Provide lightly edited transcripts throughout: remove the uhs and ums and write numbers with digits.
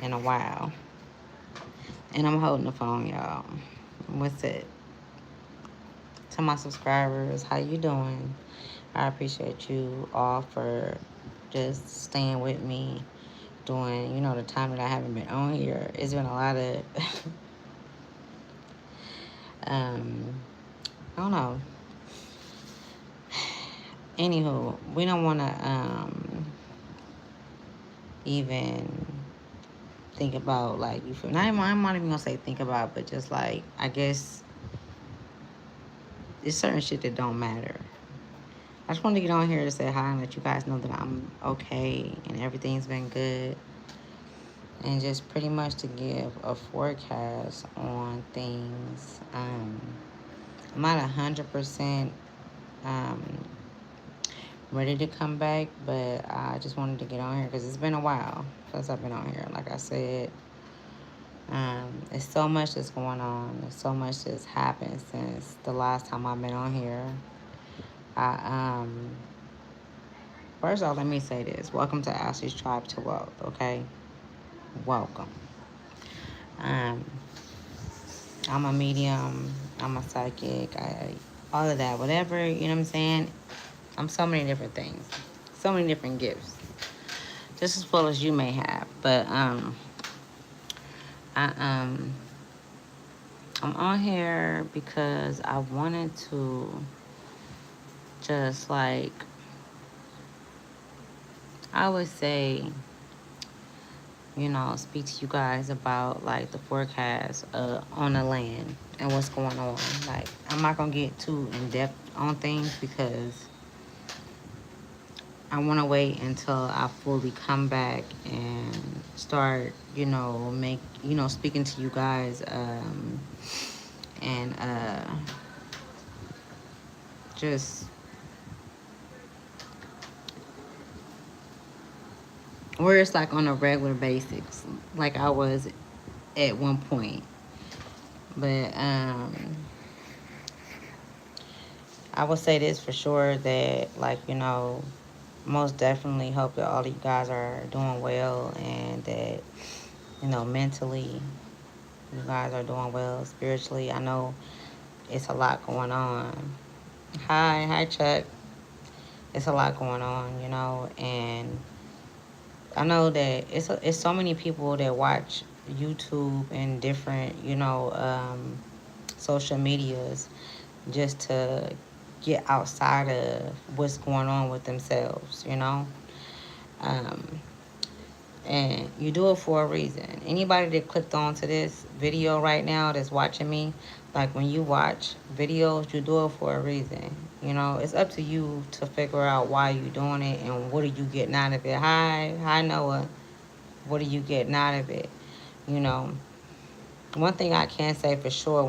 in a while. And I'm holding the phone, y'all. What's it? To my subscribers, how you doing? I appreciate you all for just staying with me during, the time that I haven't been on here. It's been a lot of, um, I don't know. Anywho, we don't want to even think about, like, you feel, I'm not even gonna say think about, but just like, I guess it's certain shit that don't matter. I just wanted to get on here to say hi and let you guys know that I'm okay and everything's been good. And just pretty much to give a forecast on things. I'm not 100% um, ready to come back, but I just wanted to get on here because it's been a while since I've been on here. Like I said, it's so much that's going on. There's so much that's happened since the last time I've been on here. I First off, let me say this: welcome to Ashley's Tribe to Wealth. Okay, welcome. Um, I'm a medium. I'm a psychic. All of that, whatever, you know what I'm saying. I'm so many different things, so many different gifts, just as well as you may have. But I I'm on here because I wanted to just like I would say, speak to you guys about like the forecast on the land and what's going on. Like I'm not gonna get too in depth on things because I want to wait until I fully come back and start, speaking to you guys, and just where it's like on a regular basis, like I was at one point. But I would say this for sure that, like, most definitely hope that all of you guys are doing well and that, mentally you guys are doing well. Spiritually, I know it's a lot going on. Hi, Chuck. It's a lot going on, and I know that it's so many people that watch YouTube and different, social medias just to get outside of what's going on with themselves. Um, and you do it for a reason. Anybody that clicked onto this video right now that's watching me, like when you watch videos, you do it for a reason. It's up to you to figure out why you're doing it and what are you getting out of it. Hi, Noah. What are you getting out of it? You know, One thing I can say for sure,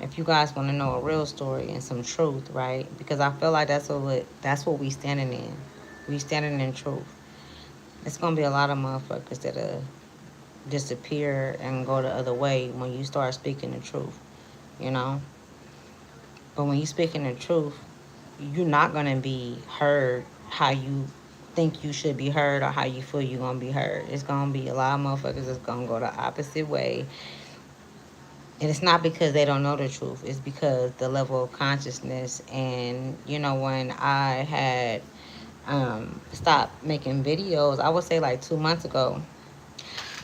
if you guys want to know a real story and some truth, right? Because I feel like that's what we standing in. We standing in truth. It's gonna be a lot of motherfuckers that'll disappear and go the other way when you start speaking the truth, you know. But when you speaking the truth, you're not gonna be heard how you think you should be heard or how you feel you're gonna be heard. It's gonna be a lot of motherfuckers that's gonna go the opposite way. And it's not because they don't know the truth. It's because the level of consciousness. And, when I had stopped making videos, I would say like 2 months ago,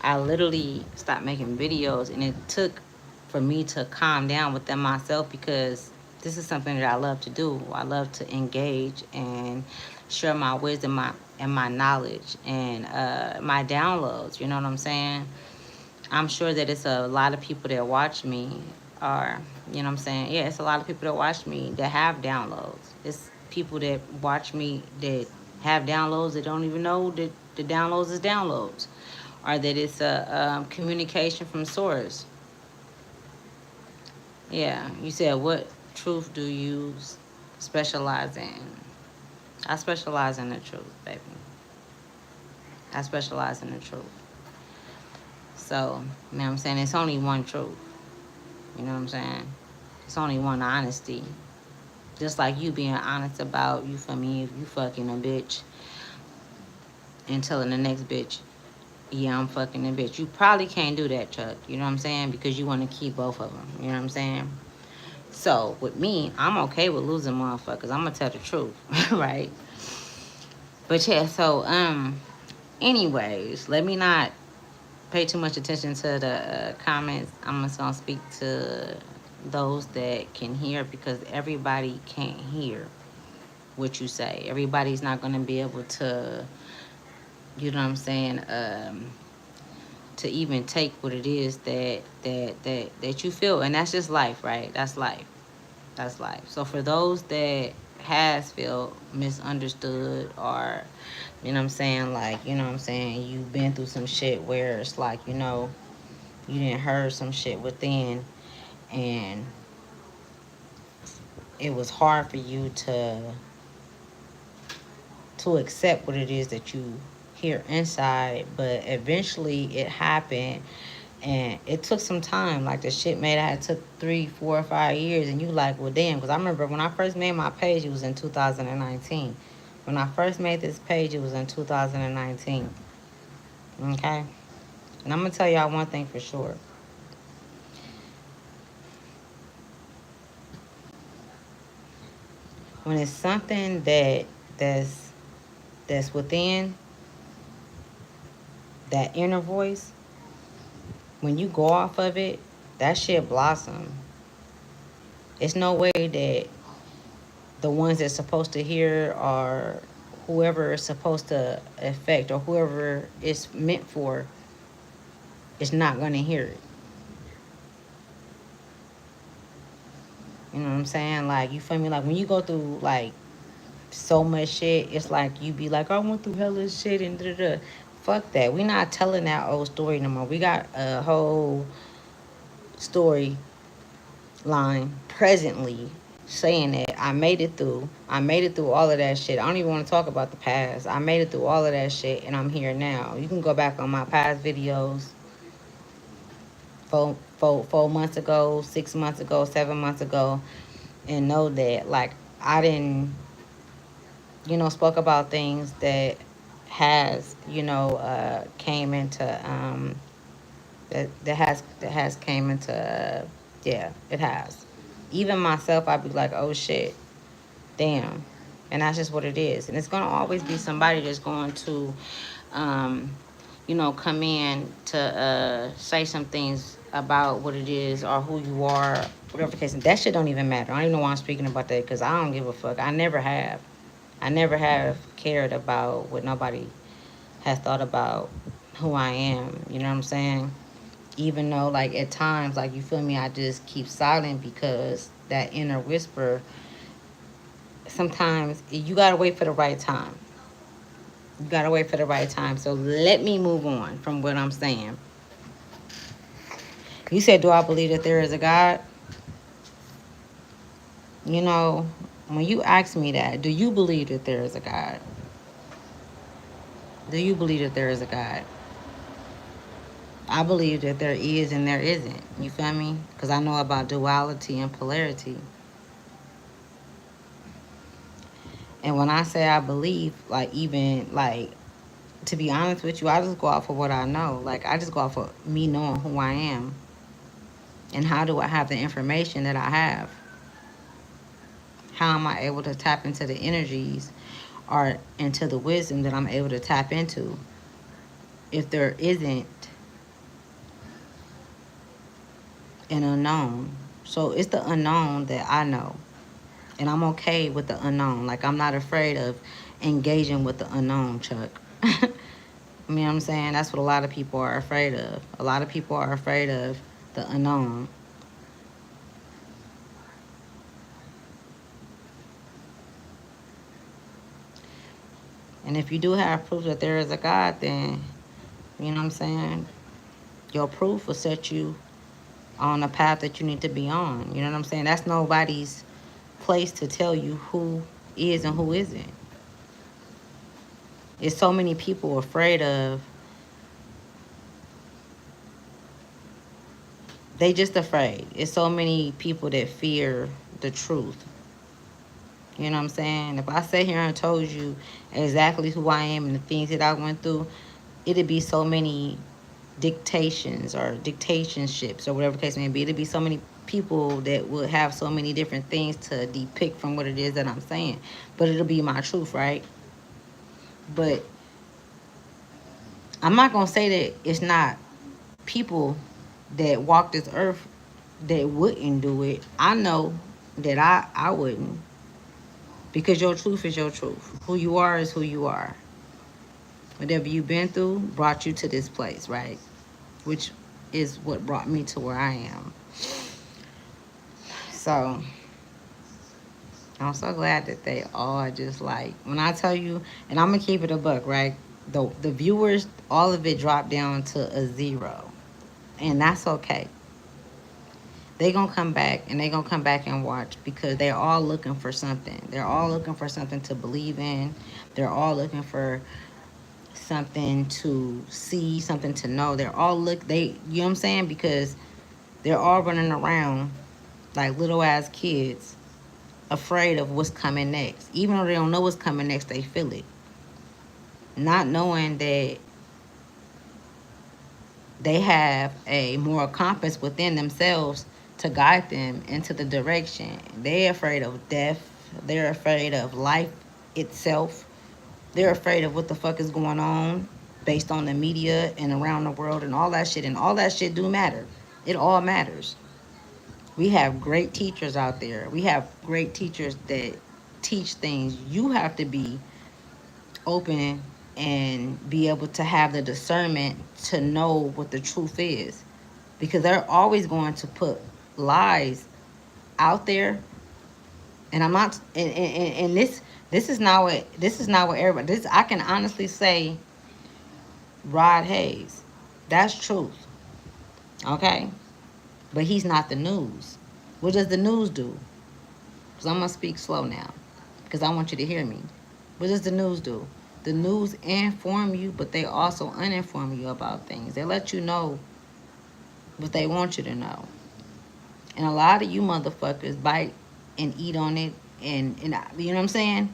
I literally stopped making videos. And it took for me to calm down within myself because this is something that I love to do. I love to engage and share my wisdom and my knowledge and my downloads. You know what I'm saying? I'm sure that it's a lot of people that watch me are, you know what I'm saying? Yeah, it's a lot of people that watch me that have downloads. It's people that watch me that have downloads that don't even know that the downloads is downloads or that it's a communication from source. Yeah, you said what truth do you specialize in? I specialize in the truth, baby. I specialize in the truth. So, you know what I'm saying? It's only one truth. You know what I'm saying? It's only one honesty. Just like you being honest about, you feel me, if you fucking a bitch and telling the next bitch yeah, I'm fucking a bitch. You probably can't do that, Chuck. You know what I'm saying? Because you want to keep both of them. You know what I'm saying? So with me, I'm okay with losing motherfuckers. I'm gonna tell the truth, right? But yeah, so anyways, let me not pay too much attention to the comments. I'm just gonna speak to those that can hear because everybody can't hear what you say. Everybody's not gonna be able to, you know what I'm saying, to even take what it is that you feel, and that's just life, right? That's life. That's life. So for those that has felt misunderstood or, you know what I'm saying, like, you know what I'm saying, you've been through some shit where it's like, you know, you didn't heard some shit within and it was hard for you to accept what it is that you hear inside, but eventually it happened and it took some time. Like the shit made it took 3, 4, or 5 years, and you like, well, damn. Because I remember when I first made my page, it was in 2019. When I first made this page, it was in 2019. Okay, and I'm gonna tell y'all one thing for sure. When it's something that's that's within that inner voice, when you go off of it, that shit blossom. It's no way that the ones that's supposed to hear or whoever is supposed to affect or whoever it's meant for is not going to hear it. You know what I'm saying? Like, you feel me? Like, when you go through, like, so much shit, it's like you be like, I went through hella shit and da-da-da. Fuck that. We not telling that old story no more. We got a whole story line presently saying that I made it through. I made it through all of that shit. I don't even want to talk about the past. I made it through all of that shit and I'm here now. You can go back on my past videos 4 months ago, 6 months ago, 7 months ago, and know that like I didn't, spoke about things that has, came into that has came into yeah, it has. Even myself, I'd be like, oh shit, damn. And that's just what it is. And it's going to always be somebody that's going to, um, come in to say some things about what it is or who you are, whatever the case. And that shit don't even matter. I don't even know why I'm speaking about that because I don't give a fuck. I never have. I never have cared about what nobody has thought about who I am. You know what I'm saying? Even though, like, at times, like, you feel me, I just keep silent because that inner whisper, sometimes you gotta wait for the right time. You gotta wait for the right time. So let me move on from what I'm saying. You said, do I believe that there is a God? You know, when you ask me that, do you believe that there is a God? Do you believe that there is a God? I believe that there is and there isn't. You feel me? Because I know about duality and polarity. And when I say I believe, like, even, like, to be honest with you, I just go off of what I know. Like, I just go off of me knowing who I am. And how do I have the information that I have? How am I able to tap into the energies or into the wisdom that I'm able to tap into if there isn't an unknown? So it's the unknown that I know. And I'm okay with the unknown. Like, I'm not afraid of engaging with the unknown, Chuck. You know what I'm saying? That's what a lot of people are afraid of. A lot of people are afraid of the unknown. And if you do have proof that there is a God, then, you know what I'm saying, your proof will set you on the path that you need to be on. You know what I'm saying? That's nobody's place to tell you who is and who isn't. There's so many people afraid of, they just afraid. It's so many people that fear the truth. You know what I'm saying? If I sat here and told you exactly who I am and the things that I went through, it'd be so many dictations or dictatorships or whatever the case may be. It'd be so many people that would have so many different things to depict from what it is that I'm saying. But it'll be my truth, right? But I'm not gonna say that it's not people that walk this earth that wouldn't do it. I know that I wouldn't, because your truth is your truth. Who you are is who you are. Whatever you've been through brought you to this place, right? Which is what brought me to where I am. So I'm so glad that they all just like, when I tell you, and I'm gonna keep it a buck, right? The viewers, all of it dropped down to a 0, and that's okay. They gonna come back, and they gonna come back and watch, because they're all looking for something. They're all looking for something to believe in. They're all looking for something to see, something to know. They're all you know what I'm saying? Because they're all running around like little ass kids, afraid of what's coming next. Even though they don't know what's coming next, they feel it. Not knowing that they have a moral compass within themselves to guide them into the direction. They're afraid of death. They're afraid of life itself. They're afraid of what the fuck is going on based on the media and around the world and all that shit. And all that shit do matter. It all matters. We have great teachers out there. We have great teachers that teach things. You have to be open and be able to have the discernment to know what the truth is, because they're always going to put lies out there. And I'm not, and this is not what everybody, this, I can honestly say, Rod Hayes, that's truth, okay? But he's not the news. What does the news do? Because I'm going to speak slow now, because I want you to hear me. What does the news do? The news inform you, but they also uninform you about things. They let you know what they want you to know. And a lot of you motherfuckers bite and eat on it, and you know what I'm saying?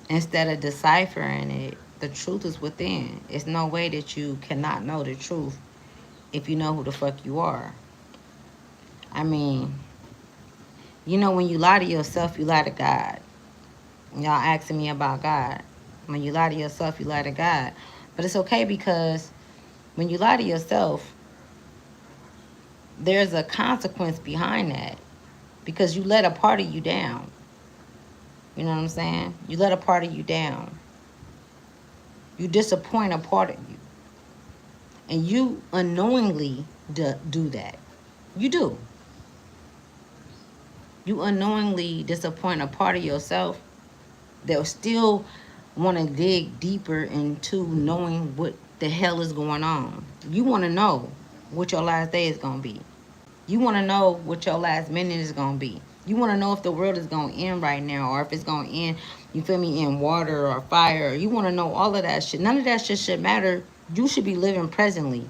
Instead of deciphering it, the truth is within. It's no way that you cannot know the truth if you know who the fuck you are. I mean, you know, when you lie to yourself, you lie to God. Y'all asking me about God. When you lie to yourself, you lie to God. But it's okay, because when you lie to yourself, there's a consequence behind that, because you let a part of you down. You know what I'm saying? You let a part of you down. You disappoint a part of you. And you unknowingly do that. You do. You unknowingly disappoint a part of yourself that will still want to dig deeper into knowing what the hell is going on. You want to know what your last day is going to be. You want to know what your last minute is going to be. You want to know if the world is going to end right now, or if it's going to end, you feel me, in water or fire. You want to know all of that shit. None of that shit should matter. You should be living presently.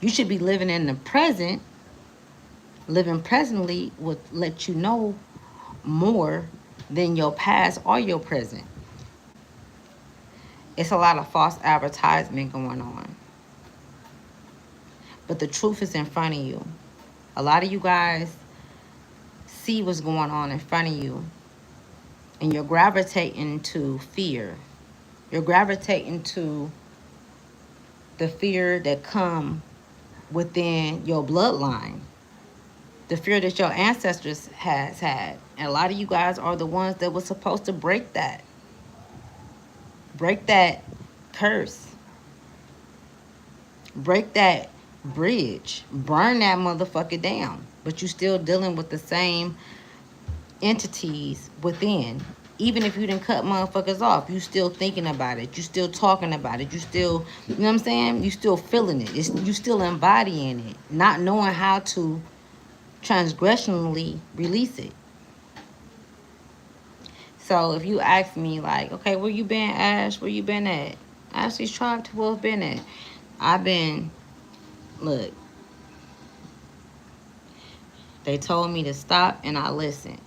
You should be living in the present. Living presently would let you know more than your past or your present. It's a lot of false advertisement going on. But the truth is in front of you. A lot of you guys see what's going on in front of you, and you're gravitating to fear. You're gravitating to the fear that come within your bloodline, the fear that your ancestors has had. And a lot of you guys are the ones that were supposed to break that curse, break that bridge, burn that motherfucker down. But you still dealing with the same entities within. Even if you didn't cut motherfuckers off, you still thinking about it. You still talking about it. You still, you know what I'm saying? You still feeling it. You still embodying it, not knowing how to transgressionally release it. So if you ask me, like, okay, where you been, Ash? Where you been at? Ashley's Tribe to Wolf been at. I've been, look, they told me to stop, and I listened.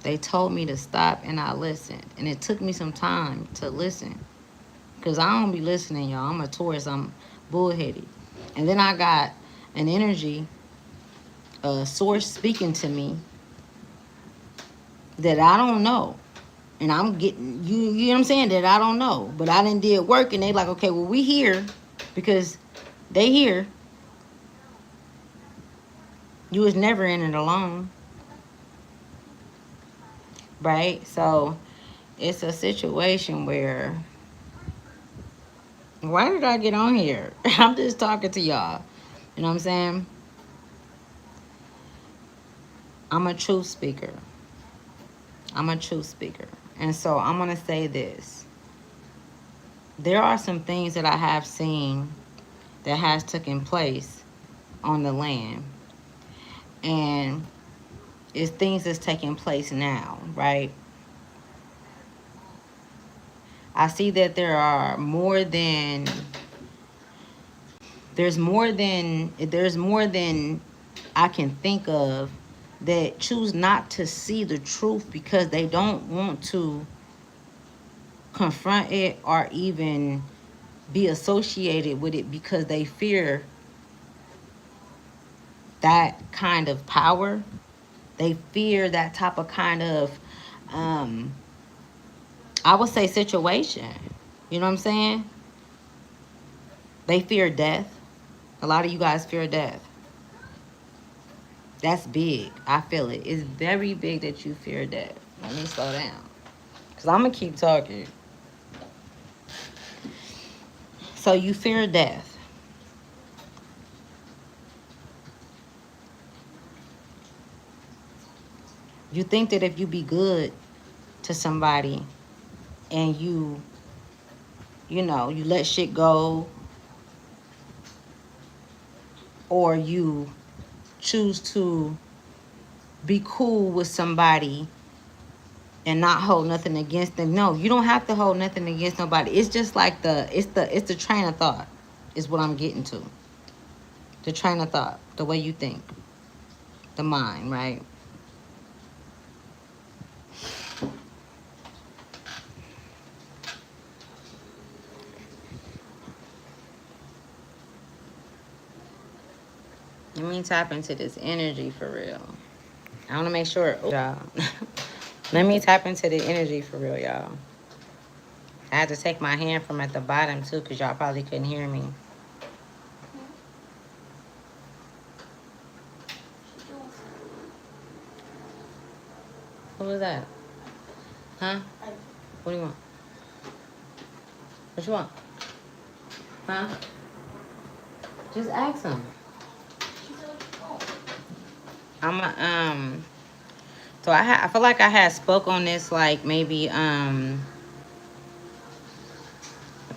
They told me to stop and I listened. And it took me some time to listen. Because I don't be listening, y'all. I'm a Taurus. I'm bullheaded. And then I got an energy, a source speaking to me that I don't know. And I'm getting, you know what I'm saying, that I don't know. But I didn't did work and they like, okay, well, we here because they here. You was never in it alone. Right? So it's a situation where, why did I get on here? I'm just talking to y'all. You know what I'm saying? I'm a truth speaker. I'm a truth speaker. And so I'm going to say this. There are some things that I have seen that has taken place on the land. And it's things that's taking place now, right? I see that there are more than there's more than I can think of that choose not to see the truth because they don't want to confront it or even be associated with it because they fear that kind of power. They fear that type of kind of I would say situation. You know what I'm saying? They fear death. A lot of you guys fear death. That's big. I feel it. It's very big that you fear death. Let me slow down. Because I'm going to keep talking. So you fear death. You think that if you be good to somebody and you know, you let shit go or you choose to be cool with somebody and not hold nothing against them. No, you don't have to hold nothing against nobody. It's just like it's the train of thought is what I'm getting to. The train of thought, the way you think, the mind, right? Let me tap into this energy for real. I want to make sure, y'all. Let me tap into the energy for real, y'all. I had to take my hand from at the bottom too, because y'all probably couldn't hear me. What was that? Huh? What do you want? What you want? Huh? Just ask him. So I feel like I had spoke on this like maybe a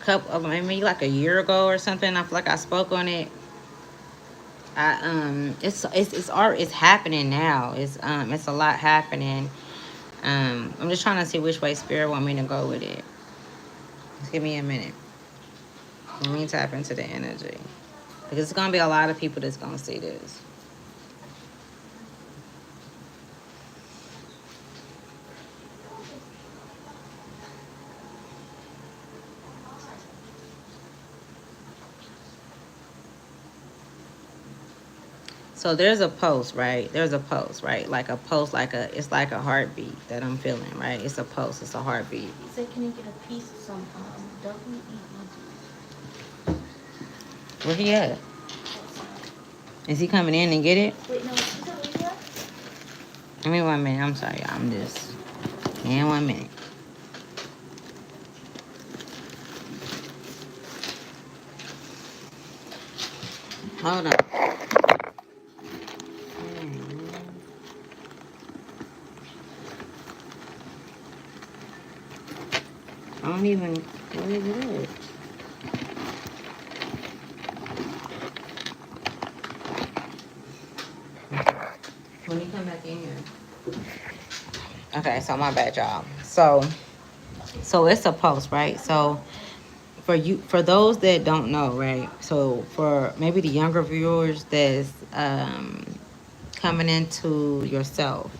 couple of maybe like a year ago or something. I feel like I spoke on it. It's happening now. It's a lot happening. I'm just trying to see which way spirit want me to go with it. Just give me a minute. Let me tap into the energy. Because it's gonna be a lot of people that's gonna see this. So there's a pulse, right? There's a pulse, right? Like a pulse, it's like a heartbeat that I'm feeling, right? It's a pulse, it's a heartbeat. He said, can you get a piece of some W-E-E? Where he at? Is he coming in and get it? Wait, no, is that what you got? Give me 1 minute. I'm sorry, I'm just... in 1 minute. Hold on. I don't even... Where is it at? When you come back in here. Okay, so my bad, y'all. So it's a post, right? So for those that don't know, right? So for maybe the younger viewers that's coming into yourself,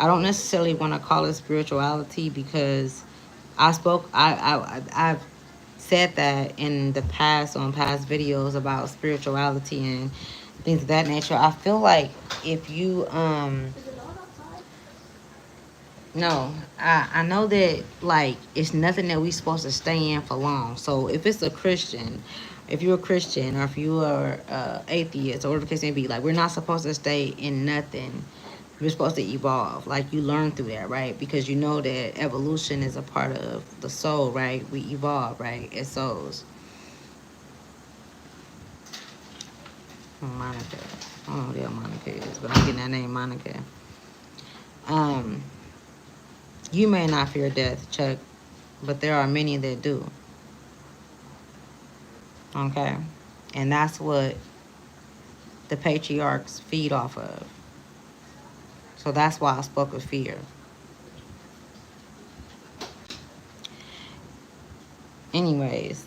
I don't necessarily want to call it spirituality because I've said that in the past on past videos about spirituality and things of that nature. I feel like if you Is it on outside? no, I know that like it's nothing that we supposed to stay in for long. So if it's a Christian, if you're a Christian or if you are atheist or whatever the case may be, like we're not supposed to stay in nothing. We're supposed to evolve. Like you learn through that, right? Because you know that evolution is a part of the soul, right? We evolve, right? As souls. Monica. I don't know who the hell Monica is, but I'm getting that name Monica. Um, you may not fear death, Chuck, but there are many that do. Okay? And that's what the patriarchs feed off of. So that's why I spoke of fear. Anyways,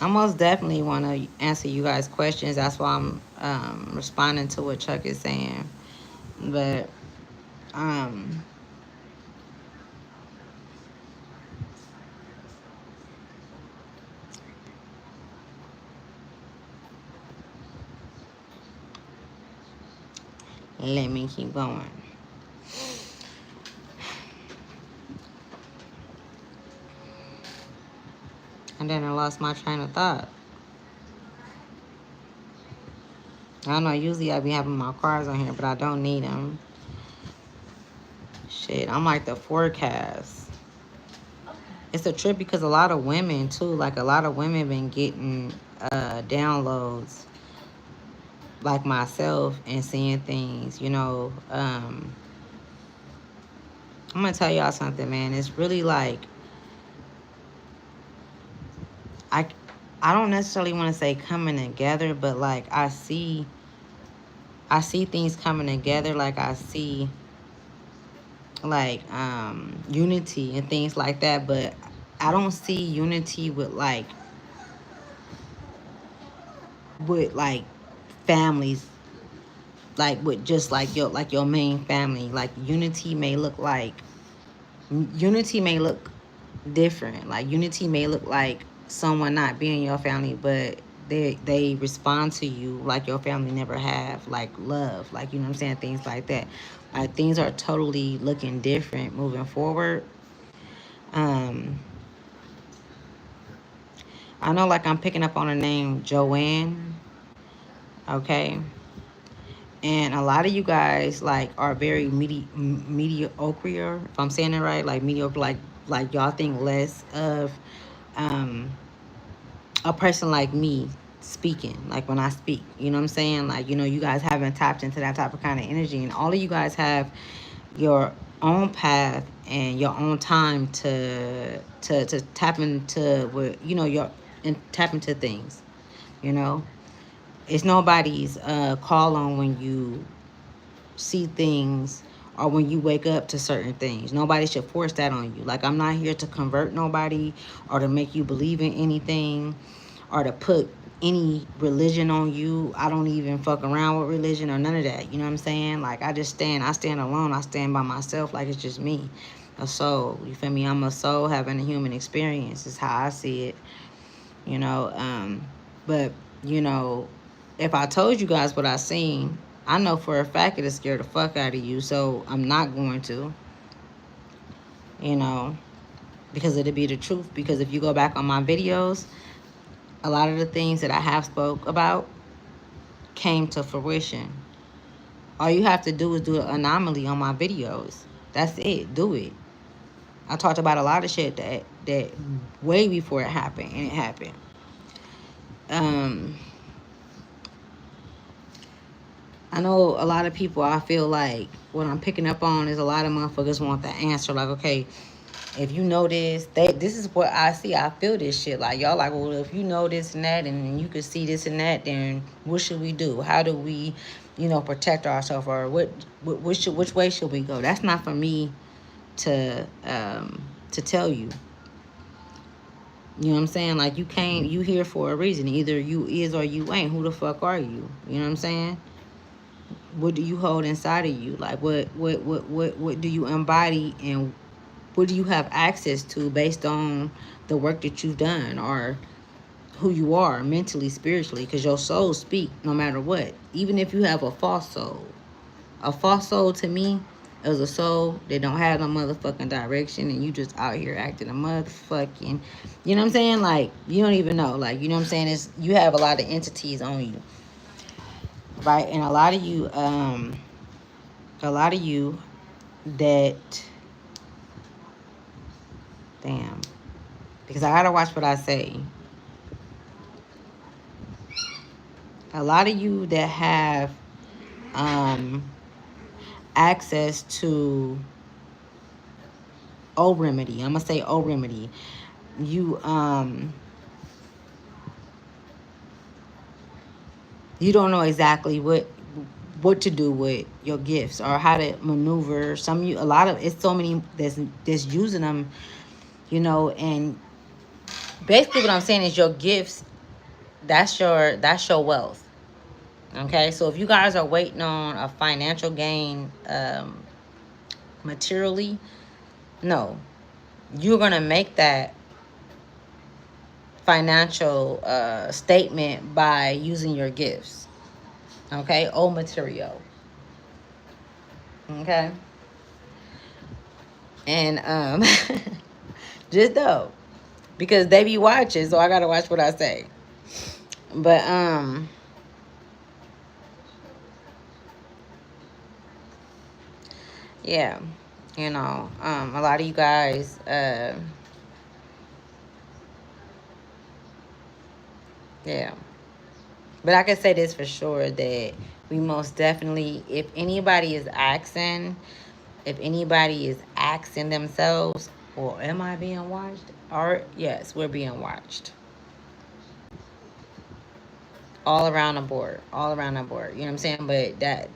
I most definitely want to answer you guys' questions. That's why I'm responding to what Chuck is saying. But um, let me keep going. And then I lost my train of thought. I don't know, usually I be having my cars on here, but I don't need them. Shit, I'm like the forecast. It's a trip because a lot of women too, like a lot of women been getting downloads like myself and seeing things, you know. I'm gonna tell y'all something, man. It's really like I I don't necessarily want to say coming together, but like I see things coming together. Like I see like unity and things like that, but I don't see unity with like families, like with just like your main family. Like unity may look different. Like unity may look like someone not being your family, but they respond to you like your family never have, like love, like you know what I'm saying, things like that. Like things are totally looking different moving forward. Um, I know like I'm picking up on a name Joanne, okay? And a lot of you guys like are very mediocre, if I'm saying it right, like mediocre, like y'all think less of um a person like me speaking, like when I speak, you know what I'm saying? Like, you know, you guys haven't tapped into that type of kind of energy, and all of you guys have your own path and your own time to tap into what you know your and tap into things, you know. It's nobody's call on when you see things or when you wake up to certain things. Nobody should force that on you. Like I'm not here to convert nobody or to make you believe in anything or to put any religion on you. I don't even fuck around with religion or none of that. You know what I'm saying? Like I stand alone. I stand by myself like it's just me. A soul. You feel me? I'm a soul having a human experience is how I see it. You know, but you know, if I told you guys what I seen, I know for a fact it'll scare the fuck out of you. So I'm not going to, you know, because it'll be the truth. Because if you go back on my videos, a lot of the things that I have spoke about came to fruition. All you have to do is do an anomaly on my videos. That's it. Do it. I talked about a lot of shit that way before it happened, and it happened. Um, I know a lot of people. I feel like what I'm picking up on is a lot of motherfuckers want the answer. Like, okay, if you know this, this is what I see. I feel this shit. Like y'all, like, well, if you know this and that, and you can see this and that, then what should we do? How do we, you know, protect ourselves, or which way should we go? That's not for me to tell you. You know what I'm saying? Like you here for a reason. Either you is or you ain't. Who the fuck are you? You know what I'm saying? What do you hold inside of you? Like what do you embody, and what do you have access to based on the work that you've done, or who you are mentally, spiritually? Because your soul speak no matter what, even if you have a false soul. A false soul to me is a soul that don't have no motherfucking direction, and you just out here acting a motherfucking, you know what I'm saying? Like, you don't even know. Like, you know what I'm saying? It's, you have a lot of entities on you, right? And a lot of you that, damn, because I gotta watch what I say. A lot of you that have um access to O remedy. I'm gonna say O remedy. You you don't know exactly what to do with your gifts, or how to maneuver some. You, a lot of, it's so many that's using them, you know. And basically what I'm saying is your gifts, that's your wealth. Okay, so if you guys are waiting on a financial gain, materially, no, you're gonna make that financial statement by using your gifts. Okay, old material. Okay, and just though, because they be watching, so I gotta watch what I say. But yeah, you know, a lot of you guys, yeah. But I can say this for sure, that we most definitely, if anybody is asking themselves, well, am I being watched? Or yes, we're being watched. All around the board. All around the board. You know what I'm saying? But that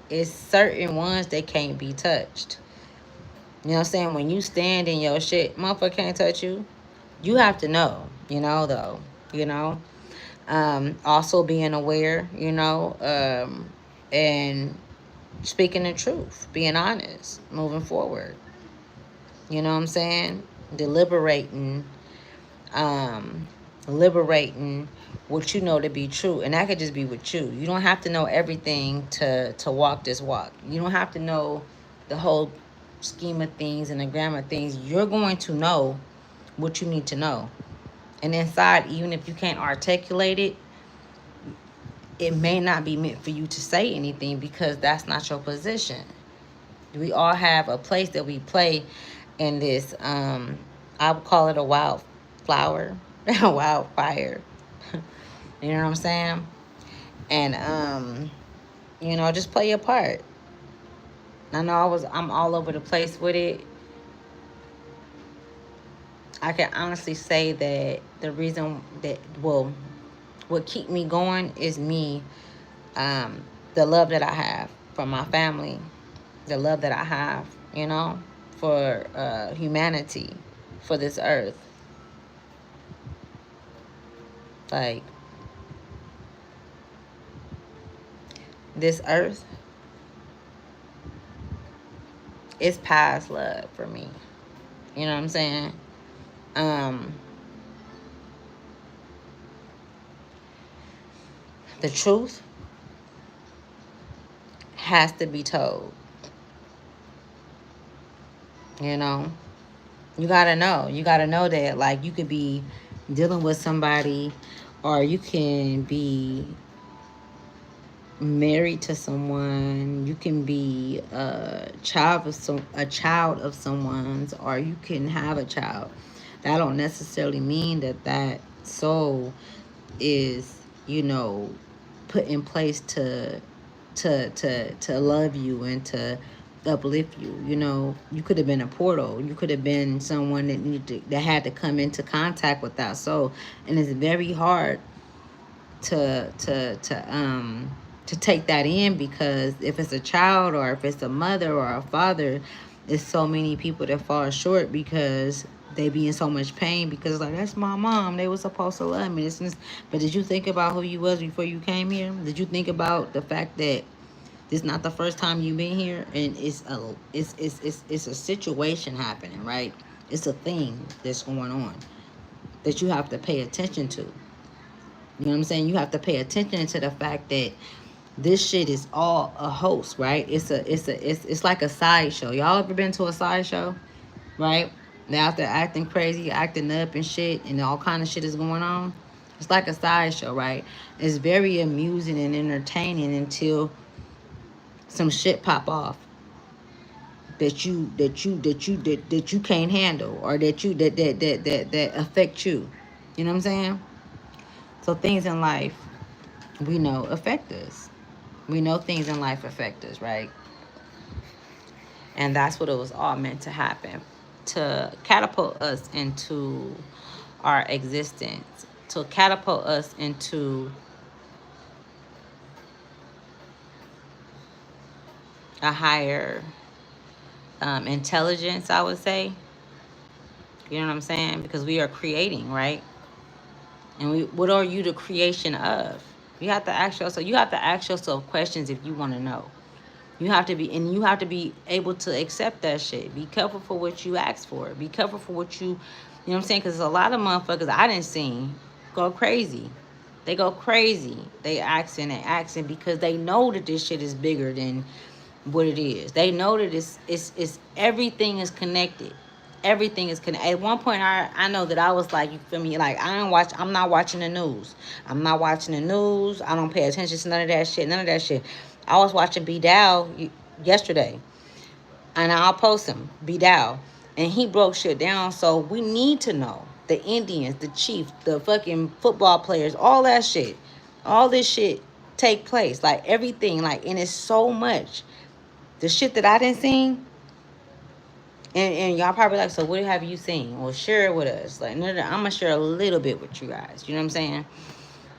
it's certain ones that can't be touched. You know what I'm saying? When you stand in your shit, motherfucker can't touch you. You have to know, though. You know? Also being aware, and speaking the truth, being honest, moving forward. You know what I'm saying? Deliberating, um, liberating what you know to be true, and that could just be with you. You don't have to know everything to walk this walk. You don't have to know the whole scheme of things and the grammar of things. You're going to know what you need to know, and inside, even if you can't articulate it, it may not be meant for you to say anything, because that's not your position. We all have a place that we play in this. I would call it a wildflower, a wildfire. You know what I'm saying? And just play your part. I know I'm all over the place with it. I can honestly say that the reason that, well, what keep me going is me, the love that I have for my family, the love that I have, for humanity, for this earth. Like, this earth is past love for me. You know what I'm saying? The truth has to be told. You know, you gotta know. You gotta know that, like, you could be dealing with somebody, or you can be married to someone. You can be a child of someone's, or you can have a child. That don't necessarily mean that soul is, put in place to love you and to uplift you. You could have been a portal. You could have been someone that had to come into contact with that soul, and it's very hard to take that in, because if it's a child, or if it's a mother or a father, there's so many people that fall short, because they be in so much pain, because like, that's my mom, they were supposed to love me. But did you think about who you was before you came here? Did you think about the fact that This not the first time you've been here, and it's a situation happening, right? It's a thing that's going on that you have to pay attention to. You know what I'm saying? You have to pay attention to the fact that this shit is all a host, right? It's like a sideshow. Y'all ever been to a sideshow, right? They out there acting crazy, acting up and shit, and all kind of shit is going on. It's like a sideshow, right? It's very amusing and entertaining until some shit pop off that you can't handle, or that affect you. You know what I'm saying? So things in life we know affect us. We know things in life affect us, right? And that's what it was all meant to happen, to catapult us into our existence, to catapult us into a higher intelligence, I would say. You know what I'm saying? Because we are creating, right? And what are you the creation of? You have to ask yourself. You have to ask yourself questions if you want to know. You have to be able to accept that shit. Be careful for what you ask for. Be careful for what you know what I'm saying? Because a lot of motherfuckers I didn't see go crazy. They go crazy. They asking and asking because they know that this shit is bigger than what it is. They know that it's everything is connected. Everything is connected. At one point, I know that I was like, you feel me? Like I'm not watching the news. I'm not watching the news. I don't pay attention to none of that shit. None of that shit. I was watching B Dow yesterday, and I'll post him B Dow, and he broke shit down. So we need to know the Indians, the Chiefs, the fucking football players, all that shit, all this shit take place. Like everything, like, and it's so much. The shit that I didn't see. And y'all probably like, so what have you seen? Well, share it with us. Like, I'm gonna share a little bit with you guys. You know what I'm saying?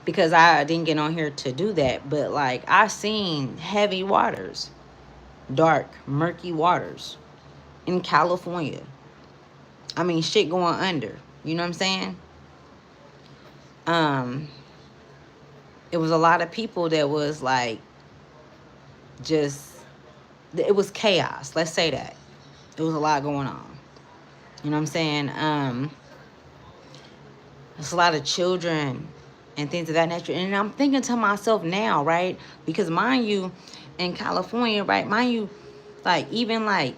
Because I didn't get on here to do that, but like I seen heavy waters, dark, murky waters in California. I mean, shit going under. You know what I'm saying? Um, it was a lot of people that was like, just, it was chaos. Let's say that. It was a lot going on. You know what I'm saying? There's a lot of children and things of that nature. And I'm thinking to myself now, right? Because mind you, in California, right? Mind you, like, even like,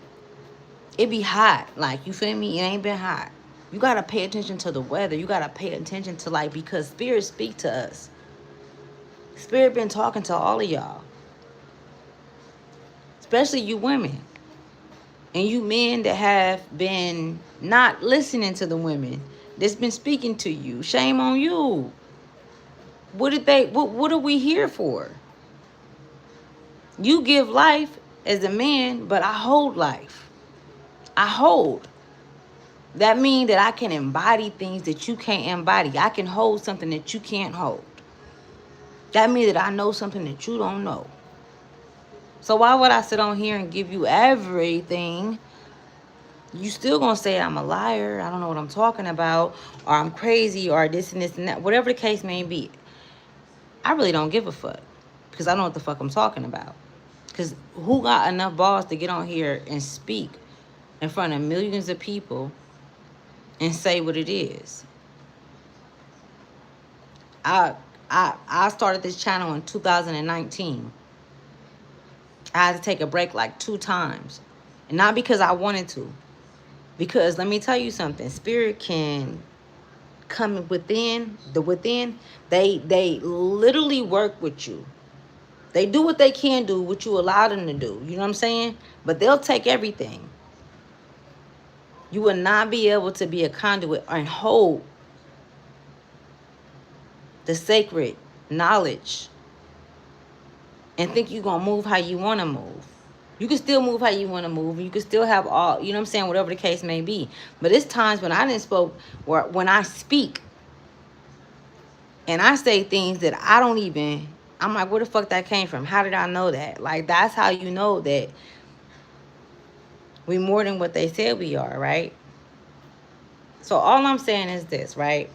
it be hot. Like, you feel me? It ain't been hot. You got to pay attention to the weather. You got to pay attention to, like, because Spirit speak to us. Spirit been talking to all of y'all. Especially you women. And you men that have been not listening to the women that's been speaking to you. Shame on you. What are we here for? You give life as a man, but I hold life. I hold. That means that I can embody things that you can't embody. I can hold something that you can't hold. That means that I know something that you don't know. So why would I sit on here and give you everything? You still gonna say I'm a liar, I don't know what I'm talking about, or I'm crazy, or this and this and that, whatever the case may be. I really don't give a fuck, because I know what the fuck I'm talking about. Because who got enough balls to get on here and speak in front of millions of people and say what it is? I started this channel in 2019. I had to take a break like 2 times. And not because I wanted to. Because let me tell you something. Spirit can come within. They literally work with you. They do what they can do, what you allow them to do. You know what I'm saying? But they'll take everything. You will not be able to be a conduit and hold the sacred knowledge and think you're going to move how you want to move. You can still move how you want to move. You can still have all, you know what I'm saying, whatever the case may be. But it's times when I didn't spoke, or when I speak and I say things that I don't even, I'm like, where the fuck that came from? How did I know that? Like, that's how you know that we more than what they said we are, right? So all I'm saying is this, right?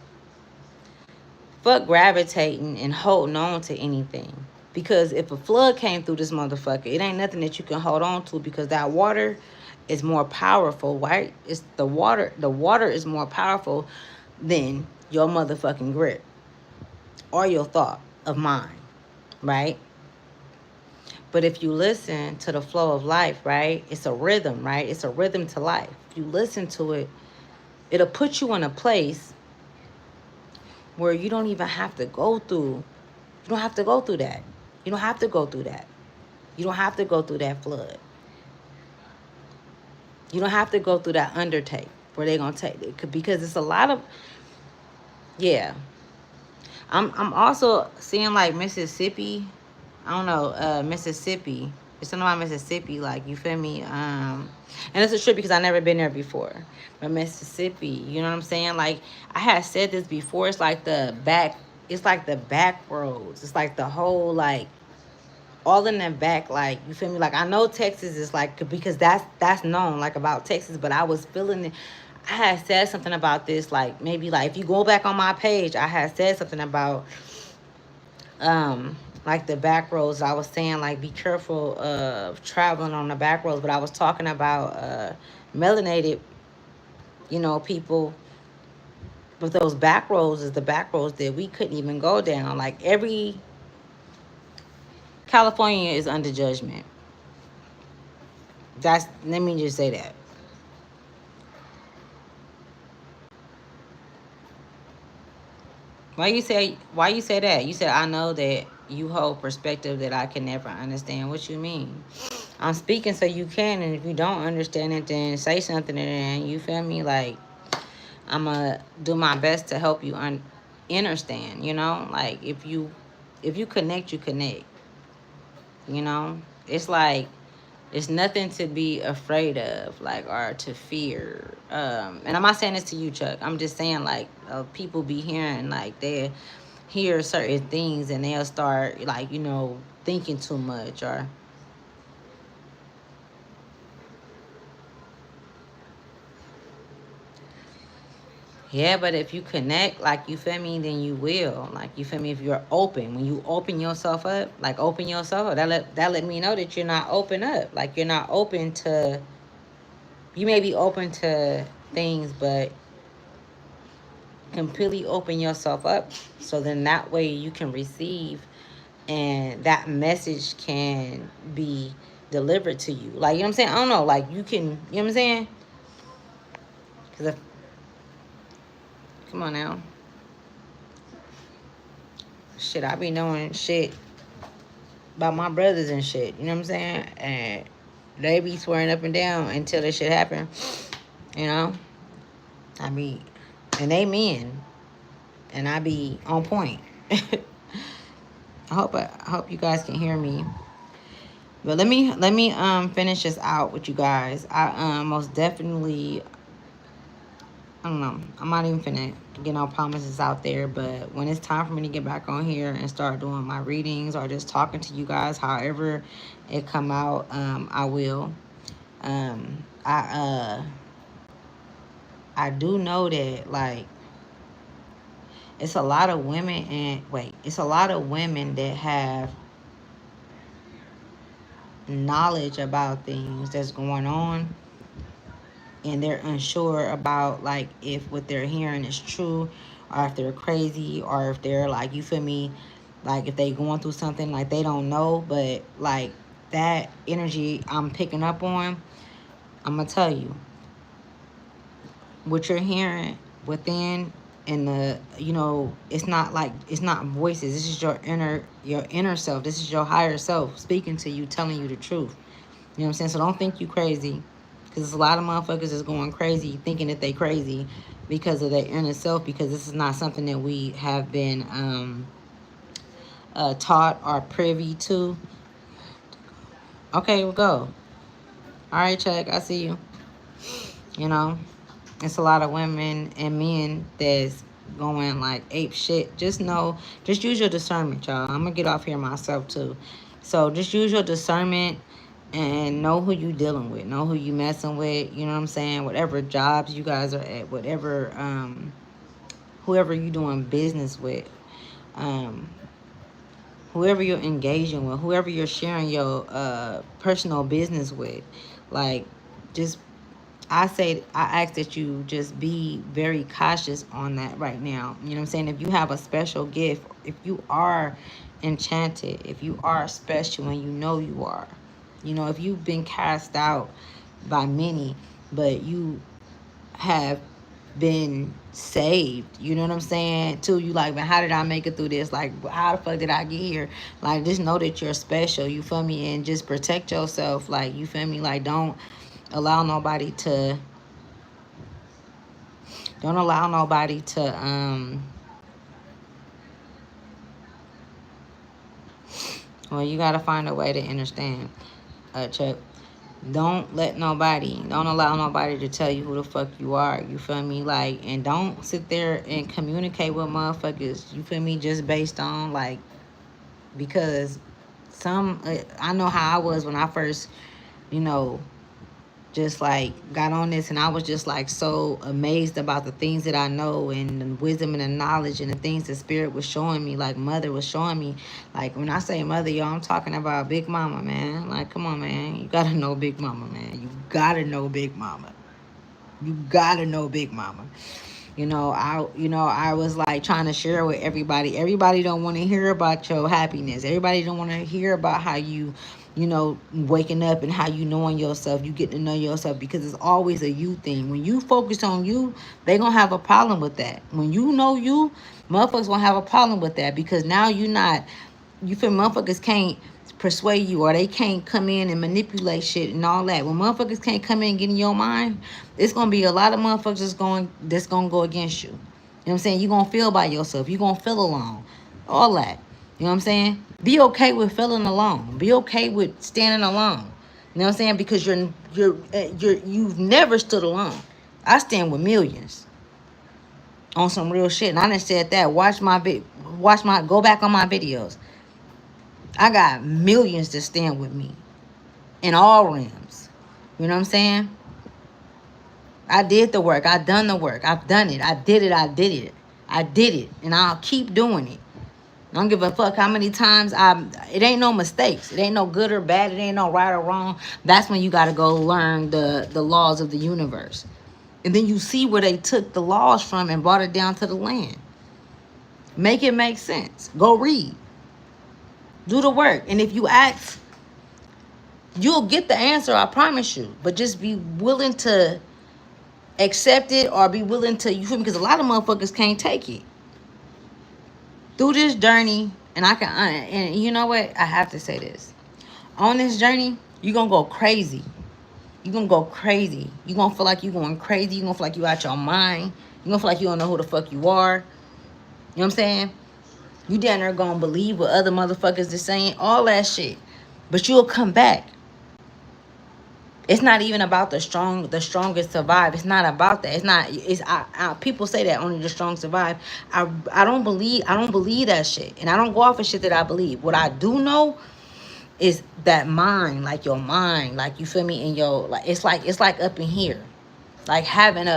Fuck gravitating and holding on to anything. Because if a flood came through this motherfucker, it ain't nothing that you can hold on to, because that water is more powerful, right? It's the water. The water is more powerful than your motherfucking grip or your thought of mind, right? But if you listen to the flow of life, right? It's a rhythm, right? It's a rhythm to life. If you listen to it, it'll put you in a place where you don't even have to go through. You don't have to go through that. You don't have to go through that. You don't have to go through that flood. You don't have to go through that undertake where they're gonna take it, because it's a lot of, yeah. I'm also seeing like Mississippi. I don't know, Mississippi. It's something about Mississippi, like, you feel me? And it's a trip because I never been there before. But Mississippi, you know what I'm saying? Like, I had said this before. It's like the back roads. It's like the whole, like, all in the back, like, you feel me? Like, I know Texas is like, because that's known, like, about Texas, but I was feeling it. I had said something about this, like, maybe, like, if you go back on my page, I had said something about like the back roads. I was saying, like, be careful of traveling on the back roads, but I was talking about melanated, people. But those back roads is the back roads that we couldn't even go down. Like, every California is under judgment. Let me just say that. Why you say that? You said, I know that you hold perspective that I can never understand. What you mean? I'm speaking so you can, and if you don't understand it, then say something, and you feel me? Like, I'ma do my best to help you understand. Like, if you connect, you connect. It's like, it's nothing to be afraid of, like, or to fear. And I'm not saying this to you, Chuck. I'm just saying, like, people be hearing, like, they hear certain things and they'll start, like, thinking too much, or yeah. But if you connect, like, you feel me, then you will, like, you feel me, if you're open. When you open yourself up, like, open yourself up, that let me know that you're not open up, like, you're not open to, you may be open to things, but completely open yourself up, so then that way you can receive, and that message can be delivered to you, like, you know what I'm saying? I don't know, like, you can, you know what I'm saying? Because if, come on now, shit, I be knowing shit about my brothers and shit, you know what I'm saying? And they be swearing up and down until this shit happen, you know? I be, and they men, and I be on point. I hope you guys can hear me. But let me finish this out with you guys. I most definitely, I don't know. I'm not even finna get no promises out there, but when it's time for me to get back on here and start doing my readings or just talking to you guys, however it come out, I will. I do know that, like, it's a lot of women, it's a lot of women that have knowledge about things that's going on, and they're unsure about, like, if what they're hearing is true, or if they're crazy, or if they're, like, you feel me, like, if they going through something, like, they don't know. But, like, that energy I'm picking up on, I'm gonna tell you what you're hearing within. And it's not, like, it's not voices. This is your inner self. This is your higher self speaking to you, telling you the truth. You know what I'm saying? So don't think you crazy, because there's a lot of motherfuckers that's going crazy thinking that they crazy because of their inner self, because this is not something that we have been taught or privy to. Okay, we'll go. All right, Chuck, I see you. You know, it's a lot of women and men that's going, like, ape shit. Just use your discernment, y'all. I'm gonna get off here myself too. So just use your discernment and know who you dealing with, know who you messing with. You know what I'm saying? Whatever jobs you guys are at, whatever, whoever you doing business with, um, whoever you're engaging with, whoever you're sharing your personal business with. Like, just I ask that you just be very cautious on that right now. You know what I'm saying? If you have a special gift, if you are enchanted, if you are special and you know you are, you know, if you've been cast out by many, but you have been saved, you know what I'm saying? Too, you like, man, how did I make it through this? Like, how the fuck did I get here? Like, just know that you're special, you feel me? And just protect yourself, like, you feel me? Like, allow nobody to don't allow nobody to well, you gotta find a way to understand, Chuck. Don't allow nobody to tell you who the fuck you are, you feel me? Like, and don't sit there and communicate with motherfuckers, you feel me, just based on, like, because I know how I was when I first, you know, just like got on this, and I was just like so amazed about the things that I know and the wisdom and the knowledge and the things the spirit was showing me, like mother was showing me. Like, when I say mother, y'all, I'm talking about Big Mama, man. Like, come on, man, you gotta know Big Mama, man. You gotta know Big Mama. You gotta know Big Mama. I was like trying to share with everybody. Everybody don't want to hear about your happiness. Everybody don't want to hear about how you waking up and how you knowing yourself. You get to know yourself, because it's always a you thing. When you focus on you, they gonna have a problem with that. When you know you, motherfuckers gonna have a problem with that, because now you feel motherfuckers can't persuade you, or they can't come in and manipulate shit and all that. When motherfuckers can't come in and get in your mind, it's gonna be a lot of motherfuckers that's gonna go against you. You know what I'm saying? You're gonna feel by yourself. You're gonna feel alone. All that. You know what I'm saying? Be okay with feeling alone. Be okay with standing alone. You know what I'm saying? Because you've never stood alone. I stand with millions on some real shit. And I done said that. Go back on my videos. I got millions to stand with me in all realms. You know what I'm saying? I did the work. I done the work. I've done it. I did it. I did it. I did it. And I'll keep doing it. I don't give a fuck how many times it ain't no mistakes. It ain't no good or bad. It ain't no right or wrong. That's when you got to go learn the laws of the universe. And then you see where they took the laws from and brought it down to the land. Make it make sense. Go read. Do the work. And if you ask, you'll get the answer, I promise you. But just be willing to accept it, or be willing to, you feel me? Because a lot of motherfuckers can't take it. Through this journey, and you know what? I have to say this. On this journey, you're going to go crazy. You're going to go crazy. You're going to feel like you're going crazy. You're going to feel like you out your mind. You're going to feel like you don't know who the fuck you are. You know what I'm saying? You down there going to believe what other motherfuckers are saying. All that shit. But you'll come back. It's not even about the strongest survive. It's not about that. It's not. People say that only the strong survive. I don't believe that shit, and I don't go off of shit that I believe. What I do know is that mind, like your mind, like, you feel me, in your, like, it's like up in here, like having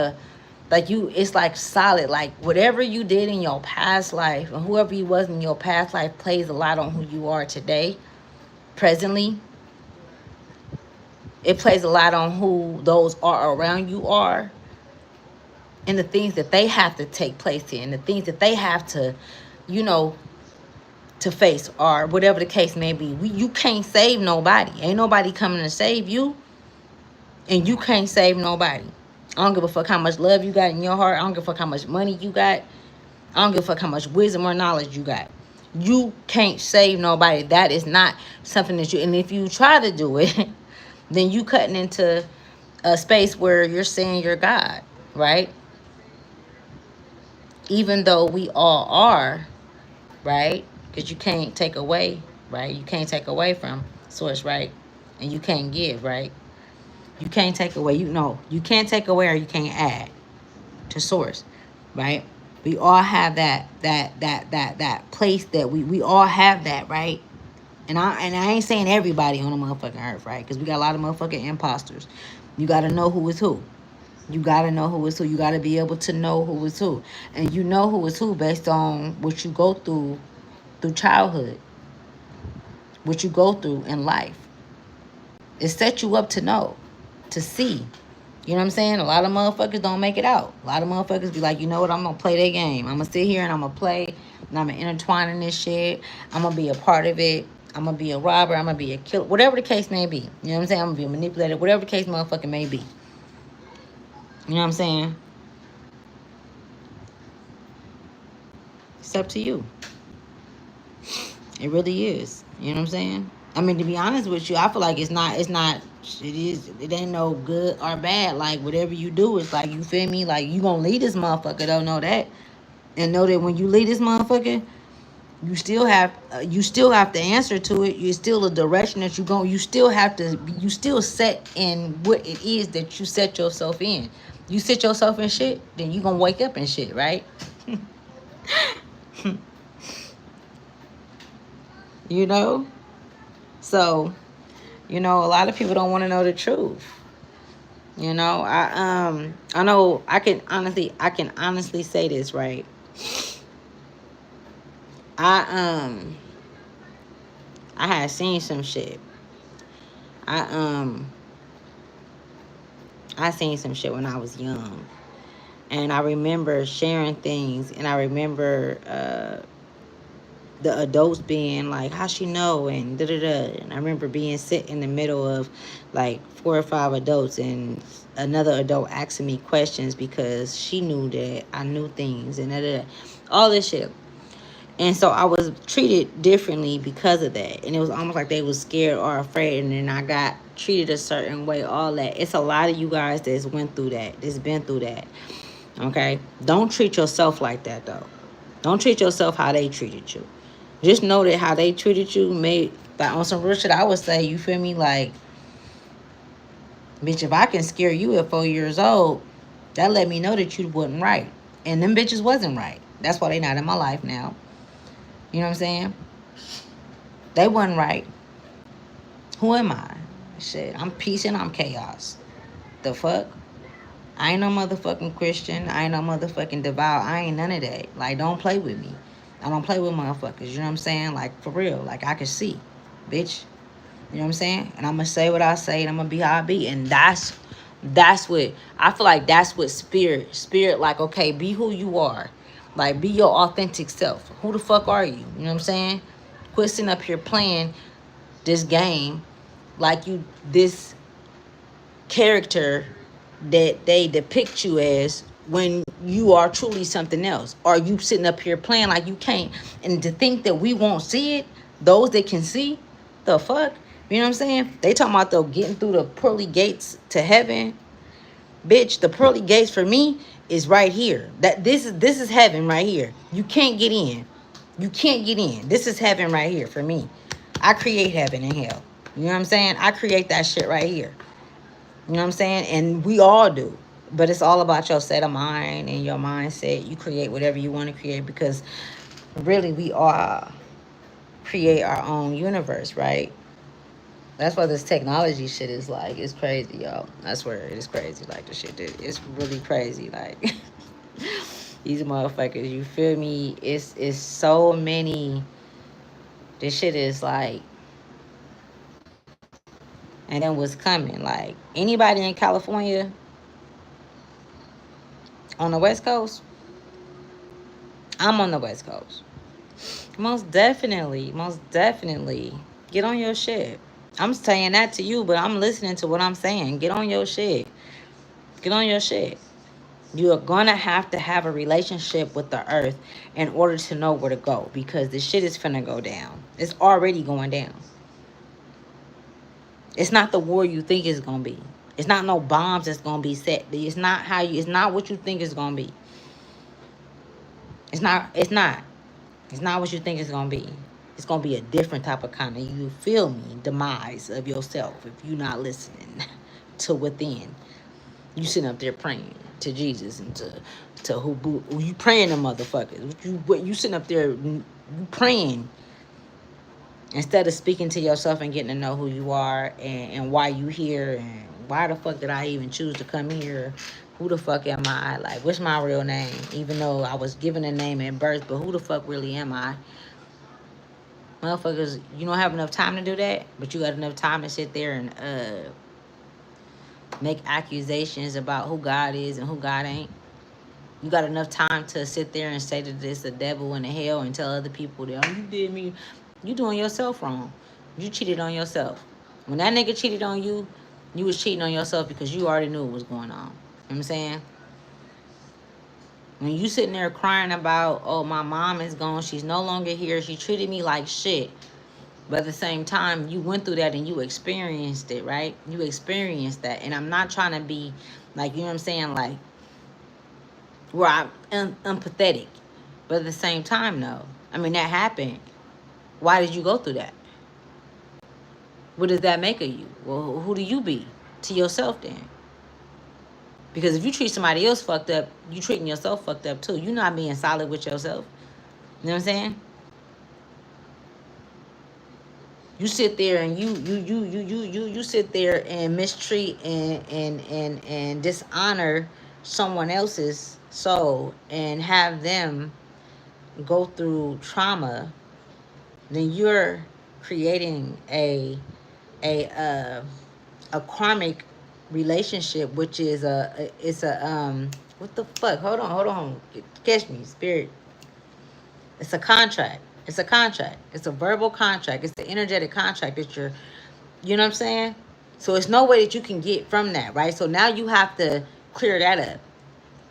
it's like solid, like whatever you did in your past life, and whoever you was in your past life plays a lot on who you are today, presently. It plays a lot on who those are around you are, and the things that they have to take place in, the things that they have to, to face, or whatever the case may be. You can't save nobody. Ain't nobody coming to save you, and you can't save nobody. I don't give a fuck how much love you got in your heart. I don't give a fuck how much money you got. I don't give a fuck how much wisdom or knowledge you got. You can't save nobody. That is not something that and if you try to do it, then you cutting into a space where you're saying you're God, right? Even though we all are, right? Because you can't take away, right? You can't take away from source, right? And you can't give, right? You can't take away, you can't take away, or you can't add to source, right? We all have that place that we all have that, right? And I ain't saying everybody on the motherfucking earth, right? Because we got a lot of motherfucking imposters. You got to know who is who. You got to know who is who. You got to be able to know who is who. And you know who is who based on what you go through childhood. what you go through in life. It sets you up to know, to see. You know what I'm saying? A lot of motherfuckers don't make it out. A lot of motherfuckers be like, you know what? I'm going to play their game. I'm going to sit here and I'm going to play and I'm going to intertwine in this shit. I'm going to be a part of it. I'm going to be a robber. I'm going to be a killer. Whatever the case may be. You know what I'm saying? I'm going to be a manipulator. Whatever the case motherfucking may be. You know what I'm saying? It's up to you. It really is. You know what I'm saying? I mean, to be honest with you, I feel like it ain't no good or bad. Like, whatever you do, it's like, you feel me? Like, you gonna lead this motherfucker, don't know that. And know that when you lead this motherfucker, you still have to answer to it. You still a direction that you go. You still set in what it is that you set yourself in. You set yourself in shit, then you gonna wake up in shit, right? You know? So, you know, a lot of people don't want to know the truth. You know, I know I can honestly say this, right? I had seen some shit. I seen some shit when I was young. And I remember sharing things, and I remember the adults being like, how she know, and da-da-da. And I remember being sit in the middle of like 4 or 5 adults, and another adult asking me questions because she knew that I knew things, and da-da-da. All this shit. And so I was treated differently because of that. And it was almost like they was scared or afraid, and then I got treated a certain way, all that. It's a lot of you guys that's went through that, that's been through that. Okay? Don't treat yourself like that, though. Don't treat yourself how they treated you. Just know that how they treated you made, like, on some real shit, I would say, you feel me? Like, bitch, if I can scare you at 4 years old, that let me know that you wasn't right. And them bitches wasn't right. That's why they not in my life now. You know what I'm saying? They wasn't right. Who am I? Shit, I'm peace and I'm chaos. The fuck? I ain't no motherfucking Christian. I ain't no motherfucking devout. I ain't none of that. Like, don't play with me. I don't play with motherfuckers. You know what I'm saying? Like, for real. Like, I can see. Bitch. You know what I'm saying? And I'm going to say what I say, and I'm going to be how I be. And that's what, I feel like that's what spirit, like, okay, be who you are. Like, be your authentic self. Who the fuck are you? You know what I'm saying? Quit sitting up here playing this game like you, this character that they depict you as, when you are truly something else. Or you sitting up here playing like you can't. And to think that we won't see it, those that can see, the fuck? You know what I'm saying? They talking about though getting through the pearly gates to heaven. Bitch, the pearly gates for me is right here. That this is heaven right here. You can't get in. You can't get in. This is heaven right here for me. I create heaven and hell. You know what I'm saying? I create that shit right here. You know what I'm saying? And we all do. But it's all about your set of mind and your mindset. You create whatever you want to create, because really we all create our own universe, right? That's why this technology shit is like, it's crazy, y'all. I swear, it's crazy. Like, the shit, it's really crazy. Like, these motherfuckers, you feel me? It's so many. This shit is like, and then what's coming? Like, anybody in California on the West Coast? I'm on the West Coast. Most definitely. Get on your shit. I'm saying that to you, but I'm listening to what I'm saying. Get on your shit. Get on your shit. You are going to have a relationship with the earth in order to know where to go, because the shit is finna go down. It's already going down. It's not the war you think it's going to be. It's not no bombs that's going to be set. It's not what you think it's going to be. It's not what you think it's going to be. It's going to be a different type of kind of, you feel me, demise of yourself if you're not listening to within. You sitting up there praying to Jesus and to who you praying to motherfuckers. You sitting up there, you praying instead of speaking to yourself and getting to know who you are and why you here, and why the fuck did I even choose to come here? Who the fuck am I? Like, what's my real name? Even though I was given a name at birth, but who the fuck really am I? Motherfuckers, you don't have enough time to do that, but you got enough time to sit there and make accusations about who God is and who God ain't. You got enough time to sit there and say that it's the devil and the hell and tell other people that, oh, you did me. You doing yourself wrong. You cheated on yourself. When that nigga cheated on you, you was cheating on yourself because you already knew what was going on. You know what I'm saying? When you sitting there crying about, oh, my mom is gone, she's no longer here, she treated me like shit. But at the same time, you went through that and you experienced it, right? You experienced that. And I'm not trying to be like, you know what I'm saying, like, where I'm empathetic. But at the same time, though, I mean, that happened. Why did you go through that? What does that make of you? Well, who do you be to yourself then? Because if you treat somebody else fucked up, you treating yourself fucked up too. You're not being solid with yourself. You know what I'm saying? You sit there and you sit there and mistreat and dishonor someone else's soul and have them go through trauma, then you're creating a karmic relationship, which is it's a what the fuck? Hold on. Catch me, spirit. It's a contract. It's a contract. It's a verbal contract. It's the energetic contract that you're, you know what I'm saying? So it's no way that you can get from that, right? So now you have to clear that up.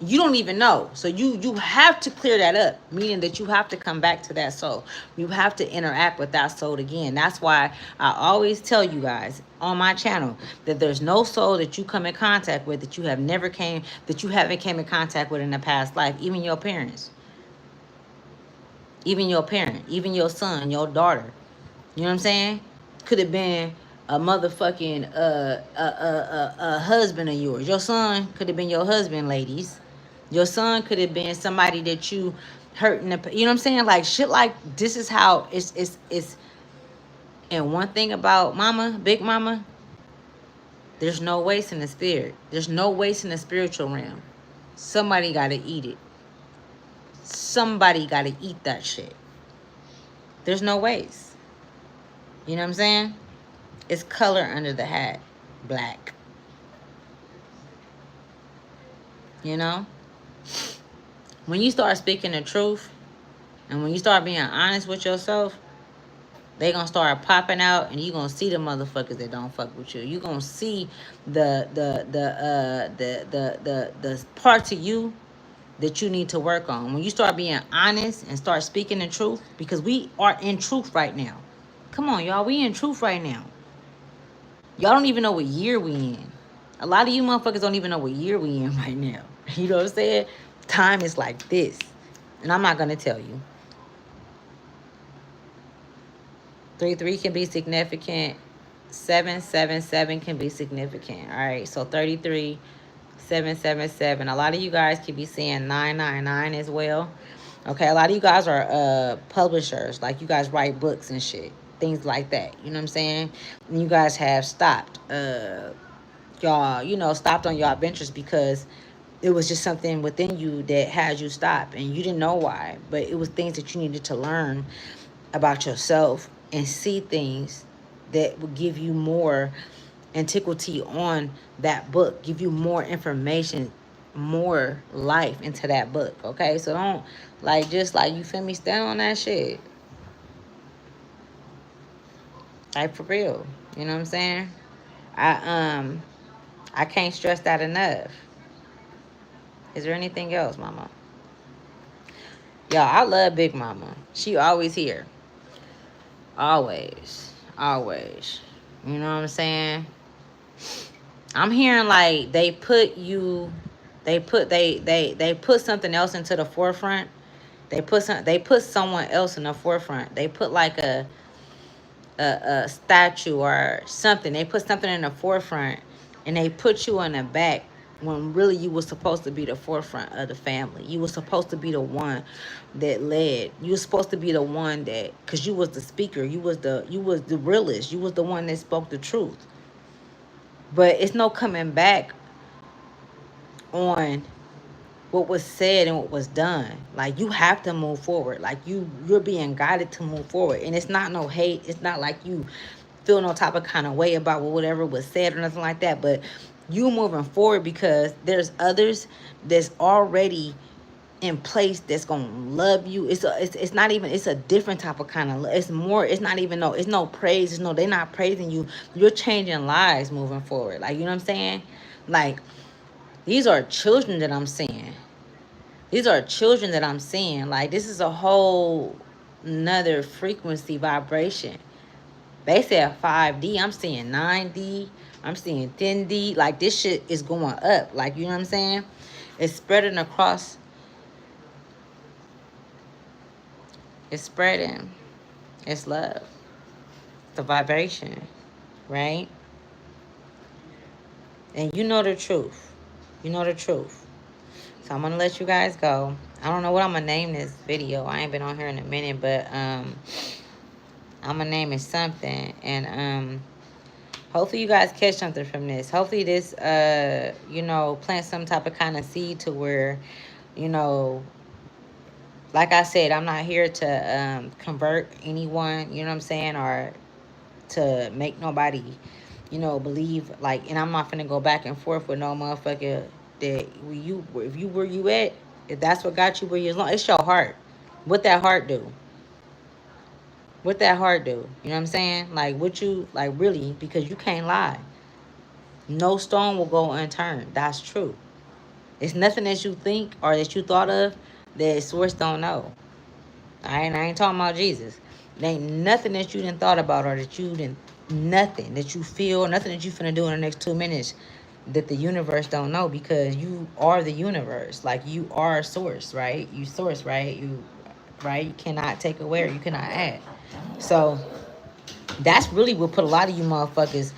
You don't even know. So you have to clear that up, meaning that you have to come back to that soul. You have to interact with that soul again. That's why I always tell you guys on my channel that there's no soul that you come in contact with that you haven't came in contact with in the past life, even your parents. Even your parent, even your son, your daughter. You know what I'm saying? Could have been a motherfucking a husband of yours. Your son could have been your husband, ladies. Your son could have been somebody that you hurt in the, you know what I'm saying? Like shit like this is how it's and one thing about mama, big mama, there's no waste in the spirit. There's no waste in the spiritual realm. Somebody gotta eat it. Somebody gotta eat that shit. There's no waste. You know what I'm saying? It's color under the hat. Black. You know? When you start speaking the truth and when you start being honest with yourself, they gonna start popping out and you gonna see the motherfuckers that don't fuck with you. You gonna see the parts of you that you need to work on. When you start being honest and start speaking the truth, because we are in truth right now. Come on, y'all. We in truth right now. Y'all don't even know what year we in. A lot of you motherfuckers don't even know what year we in right now. You know what I'm saying? Time is like this. And I'm not going to tell you. 3-3 can be significant. 7-7-7 can be significant. All right. So 33, 7-7-7. A lot of you guys could be seeing 9-9-9 as well. Okay. A lot of you guys are publishers. Like you guys write books and shit. Things like that. You know what I'm saying? And you guys have stopped. Y'all, you know, stopped on y'all ventures because it was just something within you that had you stop and you didn't know why, but it was things that you needed to learn about yourself and see things that would give you more antiquity on that book, give you more information, more life into that book. Okay, so don't like just like, you feel me, stand on that shit, like for real. You know what I'm saying? I can't stress that enough. Is there anything else, mama? Y'all, I love Big Mama. She always here. Always. Always. You know what I'm saying? I'm hearing like they put something else into the forefront. They put someone else in the forefront. They put like a statue or something. They put something in the forefront and they put you in the back when really you were supposed to be the forefront of the family. You were supposed to be the one that led. You were supposed to be the one that, because you was the speaker. You was the realist. You was the one that spoke the truth. But it's no coming back on what was said and what was done. Like, you have to move forward. Like, you're being guided to move forward. And it's not no hate. It's not like you feel no type of kind of way about whatever was said or nothing like that. But you moving forward because there's others that's already in place that's gonna love you. It's not even, it's a different type of kind of, it's more, it's not even no, it's no praise, it's no, they're not praising you. You're changing lives moving forward. Like, you know what I'm saying? Like, these are children that I'm seeing. These are children that I'm seeing. Like, this is a whole another frequency vibration. They said 5D. I'm seeing 9D. I'm seeing 10D. Like, this shit is going up. Like, you know what I'm saying? It's spreading across. It's spreading. It's love. The vibration. Right? And you know the truth. You know the truth. So I'm going to let you guys go. I don't know what I'm going to name this video. I ain't been on here in a minute, but I'm going to name it something. And hopefully you guys catch something from this. Hopefully this, you know, plant some type of kind of seed to where, you know, like I said, I'm not here to convert anyone, you know what I'm saying, or to make nobody, you know, believe, like, and I'm not finna go back and forth with no motherfucker that if you where you at, if that's what got you where you're, it's your heart. What that heart do? What that heart do? You know what I'm saying? Like, what you, like, really, because you can't lie. No stone will go unturned. That's true. It's nothing that you think or that you thought of that source don't know. I ain't talking about Jesus. There ain't nothing that you didn't thought about or that you didn't, nothing that you feel, nothing that you finna do in the next 2 minutes that the universe don't know, because you are the universe. Like, you are source, right? You source, right? You cannot take away or you cannot add. So that's really what put a lot of you motherfuckers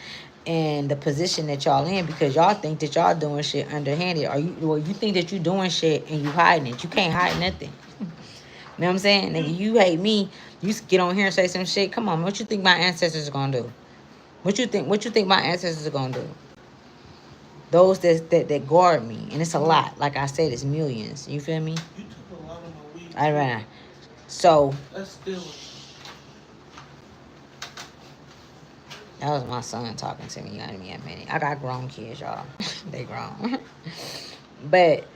in the position that y'all in, because y'all think that y'all doing shit underhanded, or you think that you doing shit and you hiding it. You can't hide nothing. You know what I'm saying? Nigga, you hate me, you get on here and say some shit. Come on, what you think my ancestors are gonna do? What you think my ancestors are gonna do? Those that guard me, and it's a lot. Like I said, it's millions. You feel me? You took a lot of my weed. I ran. So That's still. that was my son talking to me. You know what I mean? A minute. I got grown kids, y'all. They grown. But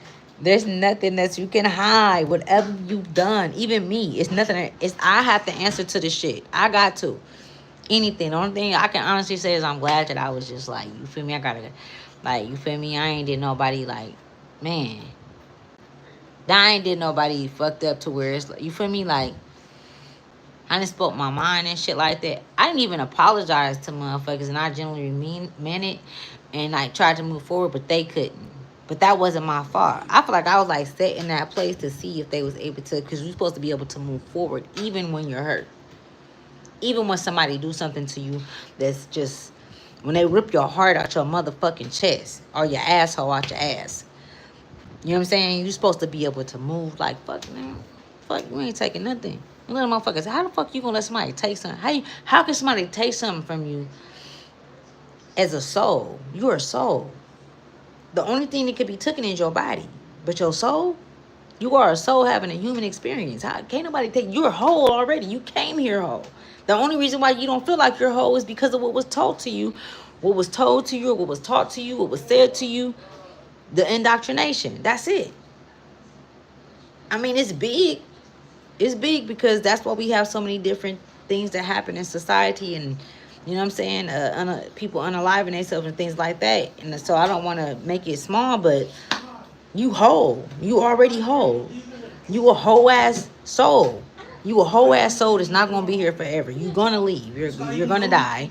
there's nothing that you can hide. Whatever you've done, even me, it's nothing. It's, I have to answer to this shit. I got to. Anything. The only thing I can honestly say is I'm glad that I was just like, you feel me? I gotta, like, you feel me? I ain't did nobody, like, man. I ain't did nobody fucked up to where it's like, you feel me? Like, I done spoke my mind and shit like that. I didn't even apologize to motherfuckers, and I generally meant it, and I tried to move forward, but they couldn't. But that wasn't my fault. I feel like I was like set in that place to see if they was able to, because you're supposed to be able to move forward even when you're hurt. Even when somebody do something to you that's just, when they rip your heart out your motherfucking chest or your asshole out your ass. You know what I'm saying? You're supposed to be able to move like, fuck, man. Fuck, you ain't taking nothing. You little motherfuckers, how the fuck you gonna let somebody take something? How can somebody take something from you as a soul? You're a soul. The only thing that could be taken is your body. But your soul, you are a soul having a human experience. How can't nobody take, you're whole already. You came here whole. The only reason why you don't feel like you're whole is because of what was told to you, what was told to you, or what was taught to you, what was said to you, the indoctrination. That's it. I mean, it's big. It's big because that's why we have so many different things that happen in society, and you know what I'm saying, people unaliving themselves and things like that. And so I don't want to make it small, but you whole. You already whole. You a whole ass soul. You a whole ass soul that's not gonna be here forever. You're gonna leave. You're gonna die,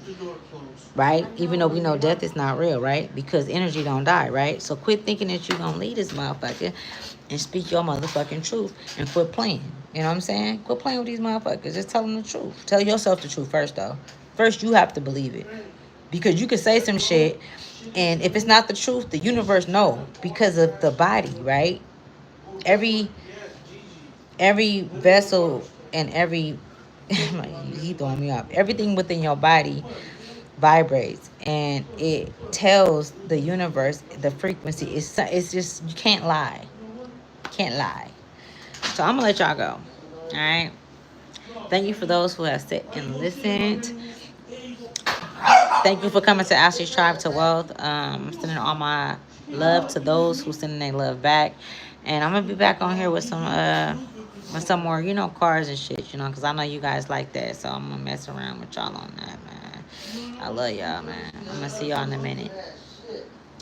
right? Even though we know death is not real, right? Because energy don't die, right? So quit thinking that you're gonna leave this motherfucker and speak your motherfucking truth and quit playing. You know what I'm saying? Quit playing with these motherfuckers. Just tell them the truth. Tell yourself the truth first, though. First, you have to believe it, because you could say some shit, and if it's not the truth, the universe know, because of the body, right? Every vessel and every he throwing me off. Everything within your body vibrates, and it tells the universe the frequency. It's just, you can't lie. Can't lie. So I'm gonna let y'all go. All right. Thank you for those who have sit and listened. Thank you for coming to Ashley's Tribe to Wealth. Sending all my love to those who sending their love back, and I'm gonna be back on here with some more, cars and shit, because I know you guys like that. So I'm gonna mess around with y'all on that, man. I love y'all, man. I'm gonna see y'all in a minute.